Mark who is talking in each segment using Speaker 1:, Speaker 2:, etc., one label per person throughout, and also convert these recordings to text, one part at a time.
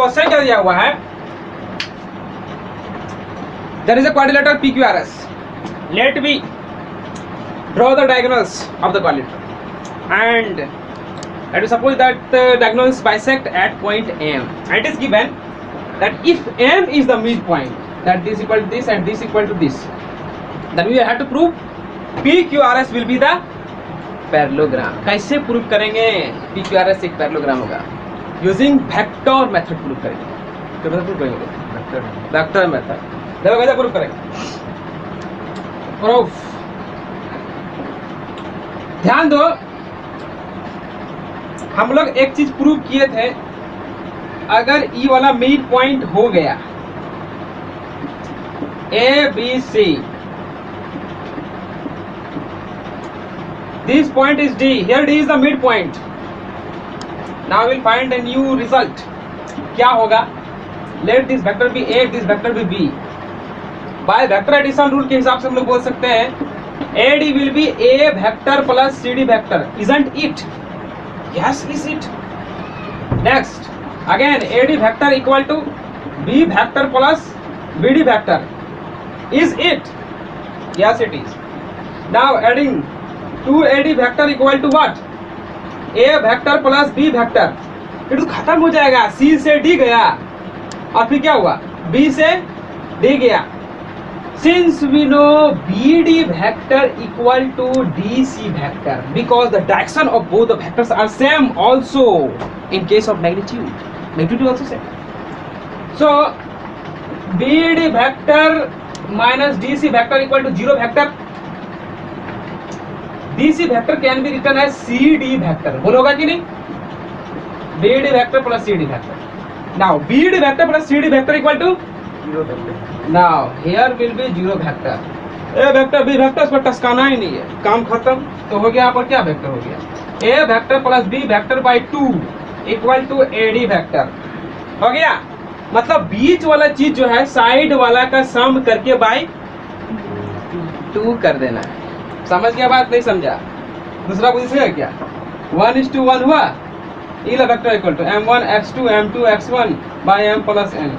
Speaker 1: Question क्या दिया हुआ है, there is a quadrilateral PQRS, let me draw the diagonals of the quadrilateral and let us suppose that the diagonals bisect at point M. It is given that if M is the midpoint, that this equal to this and this equal to this, then we have to prove PQRS will be the parallelogram. कैसे prove करेंगे PQRS एक parallelogram होगा? Using vector method prove करेंगे. क्या method prove करेंगे? Vector method. देखो कैसे prove करेंगे. प्रूफ ध्यान दो, हम लोग एक चीज प्रूव किए थे, अगर ई वाला मिड पॉइंट हो गया ABC, this point is D, here D is the midpoint. Now we'll find a new result. क्या होगा? Let this vector be A, this vector be B. By vector addition rule के हिसाब से हम लोग बोल सकते हैं AD will be A vector plus CD vector, isn't it? Yes, is it? Next, again AD vector equal to B vector plus BD vector. Is it? Yes, it is. Now adding 2AD vector equal to what? A vector plus B vector. ये तो खत्म हो जाएगा. C से D गया और फिर क्या हुआ? B से D गया. Since we know BD vector equal to DC vector, because the direction of both the vectors are same also in case of magnitude. Magnitude also same. So BD vector minus DC vector equal to 0 vector. DC vector can be written as CD vector. बोलोगा कि नहीं? BD vector plus CD vector. Now BD vector plus CD vector equal to 0 vector. Now here will be 0 vector. A vector B vector इस पर टसकाना ही नहीं है, काम खत्म. तो हो गया यहाँ पर क्या वेक्टर हो गया? A vector plus B vector by 2 equal to AD vector. हो गया. मतलब बीच वाला चीज जो है साइड वाला का सम करके बाय 2 कर देना है. समझ गया बात? नहीं समझा? दूसरा पोजीशन है क्या? 1:1 हुआ. E ला vector equal to M1 X2 M2 X1 by M plus N.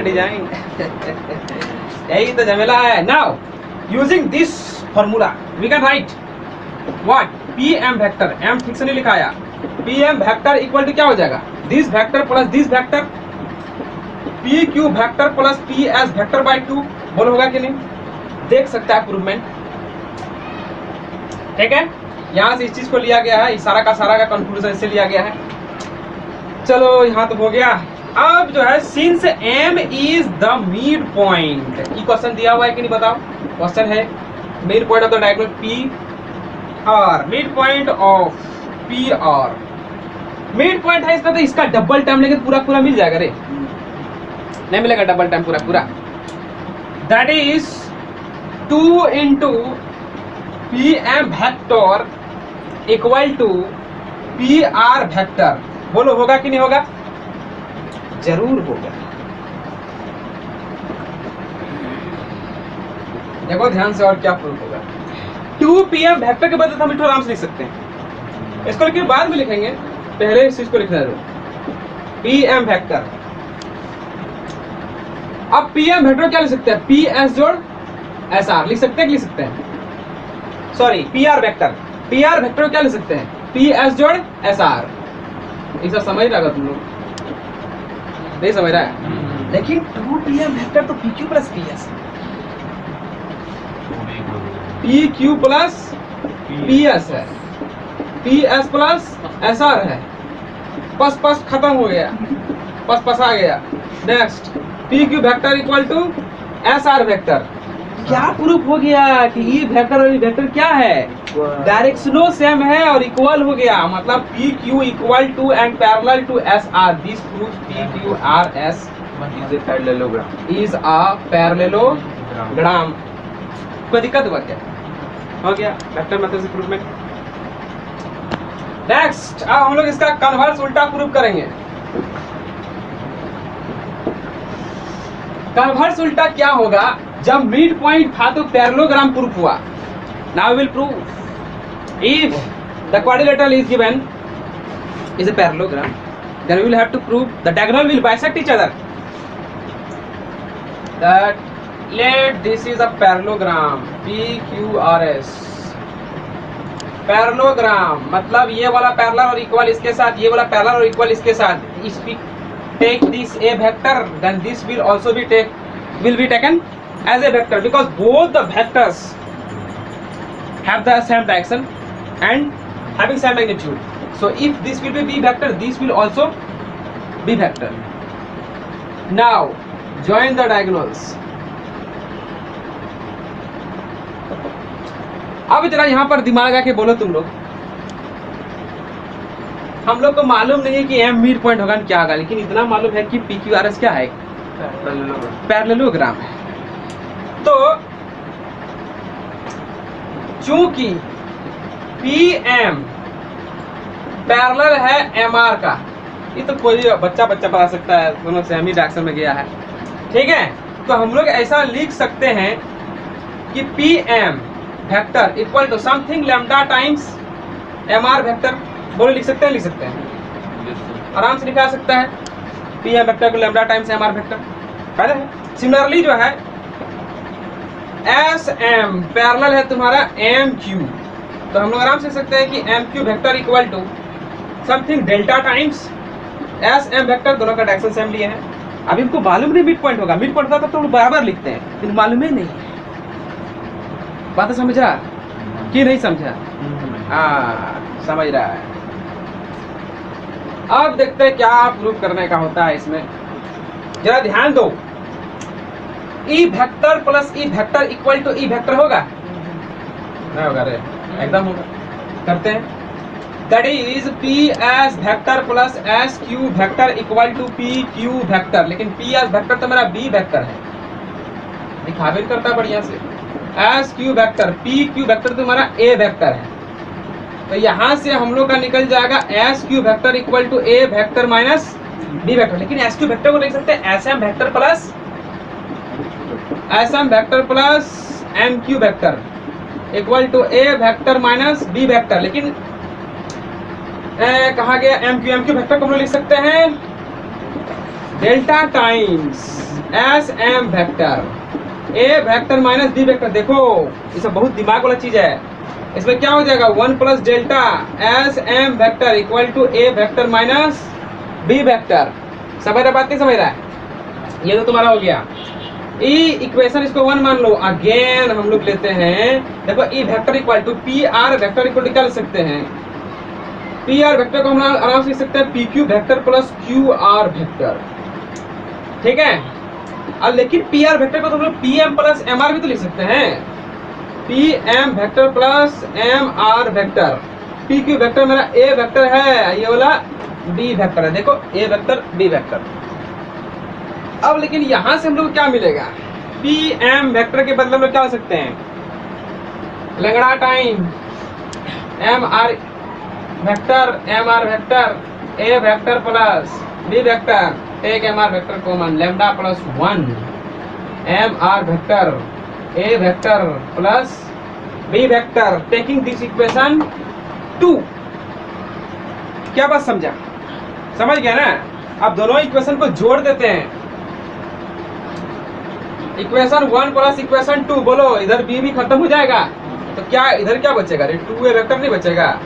Speaker 1: डिजाइन यही तो झमेला है. Now using this formula we can write what? PM vector, M ठीक से नहीं लिखाया. PM वेक्टर इक्वल टू क्या हो जाएगा? This vector plus this vector, PQ vector plus PS vector by 2. बोल होगा कि नहीं? देख सकता है प्रूवमेंट. ठीक है, यहाँ से इस चीज को लिया गया है, सारा का कंक्लूजन इससे लिया गया है. चलो यहाँ तो हो गया. अब जो है since M is the mid point, ये क्वेश्चन दिया हुआ है कि नहीं बताओ? क्वेश्चन है mid point of the diagonal PR, mid point of PR. Mid point है इसमें, तो इसका डबल टाइम लेके पूरा मिल जाएगा. रे नहीं मिलेगा डबल टाइम पूरा. That is 2 into PM vector equal to PR vector. बोलो होगा कि नहीं होगा? जरूर होगा. देखो ध्यान से और क्या प्रूफ होगा. 2PM वेक्टर के बदले हम इनको आराम से लिख सकते हैं. इसको लेकिन बाद में लिखेंगे, पहले इस चीज को लिखना है. PM vector. अब PM वेक्टर क्या लिख सकते हैं? PS जोड़ SR लिख सकते हैं. लिख सकते हैं, sorry PR vector. PR vector क्या लिख सकते हैं? PS जोड़ SR. इसे समझ रहा तुम लोग? नहीं समझ रहा है? लेकिन 2PM वेक्टर तो PQ plus PS, PQ plus PS है, PS प्लस SR है. पस खत्म हो गया, पस आ गया. Next PQ vector equal to SR vector. क्या प्रूफ हो गया कि ये वेक्टर और ये वेक्टर क्या है? डायरेक्शनो सेम है और इक्वल हो गया. मतलब PQ equal to and parallel to SR. This proof PQRS is a parallelogram. कोई दिक्कत हुआ क्या? हो गया वेक्टर मेथड से प्रूफ में. नेक्स्ट अब हम लोग इसका कन्वर्स उल्टा प्रूफ करेंगे. कन्वर्स उल्टा क्या होगा? जब मिड पॉइंट था तो पैरेललोग्राम प्रूफ हुआ. Now will prove if the quadrilateral is given is a parallelogram then we will have to prove the diagonal will bisect each other. That let this is a parallelogram PQRS. Parallelogram मतलब ये वाला parallel और equal इसके साथ, ये वाला parallel और equal इसके साथ. इस take this a vector, then this will also be taken as a vector, because both the vectors have the same direction and having same magnitude. So if this will be b vector, this will also be vector. Now join the diagonals. अब जरा यहाँ पर दिमाग लगा के बोलो तुम लोग. हम लोग को मालूम नहीं है कि एम मिड पॉइंट होगा क्या होगा, लेकिन इतना मालूम है कि पी क्यू आर एस क्या है, पैरेललोग्राम है. तो चूंकि पी एम पैरेलल है एम आर का, ये तो कोई बच्चा बता सकता है, दोनों सेम ही डायरेक्शन में गया है. ठीक है, तो हम लोग ऐसा लिख सकते हैं कि P M vector equal to something lambda times M R vector. बोलो लिख सकते हैं, लिख सकते हैं, आराम से लिखा सकता है. पी एम वेक्टर को lambda times M R vector पहले है. सिमिलरली जो है एस एम पैरेलल है तुम्हारा एम क्यू, तो हम लोग आराम से लिख सकते हैं कि M Q vector equal to something delta times S M vector. दोनों का डायरेक्शन सेम लिए हैं. अभी हमको मालूम नहीं मिड पॉइंट होगा, मिड पॉइंट होता तो हम बराबर लिखते हैं, लेकिन मालूम ही नहीं. बात समझा कि नहीं समझा? हाँ समझ रहा है. अब देखते हैं क्या प्रूव करने का होता है इसमें. जरा ध्यान दो, E vector plus E vector equal to E vector होगा? नहीं होगा रे, एकदम होगा. करते हैं. That is P S vector plus S Q vector equal to P Q vector. लेकिन पी एस वेक्टर तो मेरा बी वेक्टर है, दिखा भी करता बढ़िया से. S Q vector P Q vector तुम्हारा ए वेक्टर है, तो यहां से हम लोग का निकल जाएगा S Q vector equal to A vector minus B vector. लेकिन एस क्यू वेक्टर को लिख सकते हैं S M vector plus M Q vector equal to A vector minus B vector. लेकिन कहा गया एम क्यू वेक्टर को हम लोग लिख सकते हैं delta times S M vector A vector minus B vector. देखो ये सब बहुत दिमाग वाला चीज है. इसमें क्या हो जाएगा 1 plus delta S M vector equal to A vector minus B vector. समझ रहा बात नहीं समझ रहा है? ये तो तुम्हारा हो गया. ई इक्वेशन इसको 1 मान लो. अगेन हम लोग लेते हैं, देखो E vector equal to P R vector equal to क्या लिख सकते हैं? पी आर वेक्टर को हम आराम से लिख सकते हैं P Q vector plus Q R vector. ठीक है. और लेकिन पी आर वेक्टर को तो हम लोग P M plus M R भी तो लिख सकते हैं. P M vector plus M R vector. P Q vector मेरा ए वेक्टर है, ये वाला बी वेक्टर है. देखो ए वेक्टर बी वेक्टर. अब लेकिन यहां से हम लोग क्या मिलेगा? पी एम वेक्टर के बदले में क्या हो सकते हैं? लंगड़ा time M R vector M R vector A vector plus B vector. Take M R vector common lambda plus 1 M R vector A vector plus B vector. Taking this equation 2. क्या बात समझा? समझ गया ना? अब दोनों इक्वेशन को जोड़ देते हैं. Equation 1 plus equation 2. बोलो इधर बी भी खत्म हो जाएगा, तो क्या इधर क्या बचेगा? 2 ए वेक्टर नहीं बचेगा.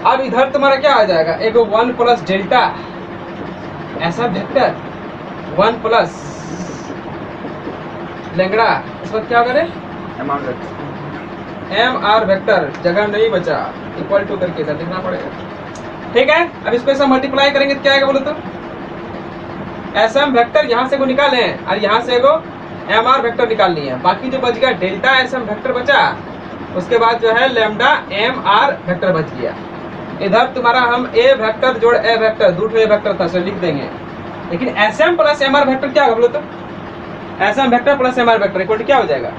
Speaker 1: अब इधर तुम्हारा क्या आ जाएगा? एक 1 प्लस डेल्टा ऐसा वेक्टर 1 प्लस लैंगड़ा. इस वक्त क्या करे? एम आर वेक्टर जगह नहीं बचा, इक्वल टू करके इधर लिखना पड़ेगा. ठीक है. अब इसको ऐसा मल्टीप्लाई करेंगे तो क्या आएगा बोलो तो? एस एम वेक्टर यहाँ से को निकाले और यहाँ से को एम आर वेक्टर निकाल लिए. बाकी जो बच गया डेल्टा एस एम वेक्टर बचा, उसके बाद जो है लैम्डा एम आर वेक्टर बच गया. इधर तुम्हारा हम ए वेक्टर जोड़ ए वेक्टर, दो ए वेक्टर था, सो लिख देंगे. लेकिन S M plus M R vector क्या होगा बोलो तो? S M vector plus M R vector equal to क्या हो जाएगा?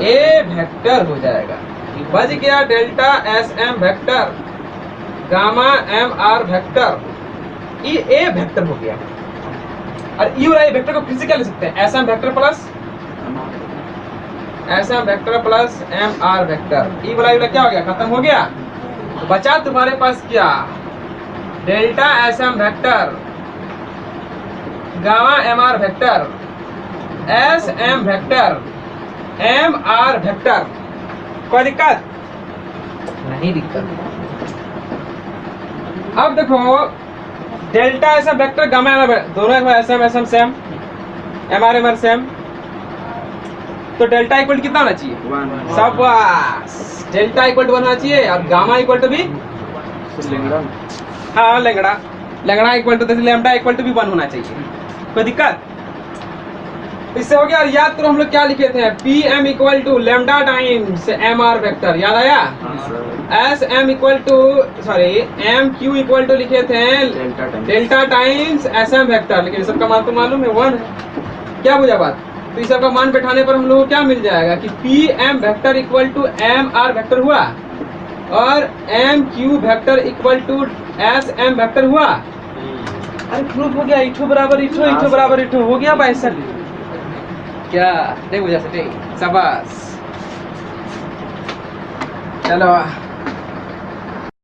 Speaker 1: ए वेक्टर हो जाएगा. बच गया delta S M vector gamma M R vector. ये ए वेक्टर हो गया. और ई वाला वेक्टर को फिर से क्या लिख सकते हैं? S M vector plus M R vector. E वाला क्या हो गया? खत्म हो गया. तो बचा तुम्हारे पास क्या? Delta S M vector gamma M R vector S M vector M R vector. कोई दिक्कत नहीं? दिक्कत। अब देखो delta S M vector gamma M R दोनों S M same, M R same, तो डेल्टा इक्वल कितना होना चाहिए? शाबाश, डेल्टा इक्वल टू 1 होना चाहिए और गामा इक्वल टू भी हाँ लैंगड़ा equal to lambda equal to भी 1 होना चाहिए। कोई दिक्कत? इससे हो गया। और याद करो हम लोग क्या लिखे थे, P M equal to lambda times M R vector, याद आया? S M equal to sorry M Q equal to लिखे थे delta times S M vector, लेकिन सबका मान तो मालूम है 1 है। क्या बुझा बात? तो इस सबका मान बैठाने पर हम लोग को क्या मिल जाएगा कि P M vector equal to M R vector हुआ और M Q vector equal to S M vector हुआ। अरे प्रूफ हो गया, इठो बराबर इठो, इठो बराबर इठो, हो गया 62। क्या नहीं बुझा सके? शाबाश। चलो